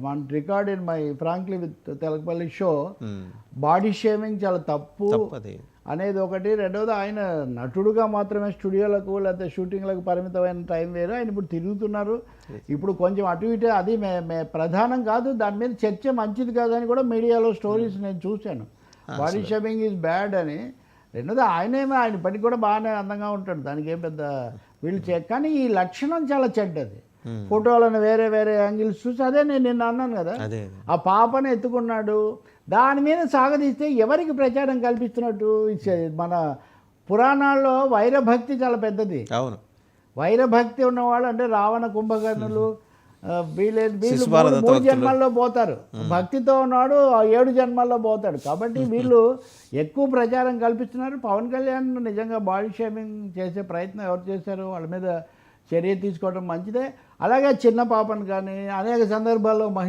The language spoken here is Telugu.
One record in my frankly with Telakapalli show body shaming చాలా తప్పు అనేది ఒకటి. రెండవది ఆయన నటుడుగా మాత్రమే స్టూడియోలకు లేకపోతే షూటింగ్లకు పరిమితమైన టైం వేరు. ఆయన ఇప్పుడు తిరుగుతున్నారు. ఇప్పుడు కొంచెం అటు ఇటు అది ప్రధానం కాదు. దాని మీద చర్చ మంచిది కాదని కూడా మీడియాలో స్టోరీస్ నేను చూశాను. బాడీ షేమింగ్ ఈజ్ బ్యాడ్ అని. రెండోది ఆయన పని కూడా బాగానే అందంగా ఉంటాడు, దానికి ఏం పెద్ద వీళ్ళు కానీ ఈ లక్షణం చాలా చెడ్డది. ఫోటోలను వేరే వేరే యాంగిల్స్ చూసి అదే నేను నిన్న అన్నాను కదా, ఆ పాపను ఎత్తుకున్నాడు, దాని మీద సాగదీస్తే ఎవరికి ప్రచారం కల్పిస్తున్నట్టు. మన పురాణాల్లో వైరభక్తి చాలా పెద్దది. అవును, వైరభక్తి ఉన్నవాళ్ళు అంటే రావణ కుంభకర్ణులు వీళ్ళు 3 జన్మల్లో పోతారు. భక్తితో ఉన్నాడు 7 జన్మల్లో పోతాడు. కాబట్టి వీళ్ళు ఎక్కువ ప్రచారం కల్పిస్తున్నారు. పవన్ కళ్యాణ్ నిజంగా బాడీ షేమింగ్ చేసే ప్రయత్నం ఎవరు చేశారు, వాళ్ళ మీద చర్య తీసుకోవడం మంచిదే. అలాగే చిన్న పాపను కానీ అనేక సందర్భాల్లో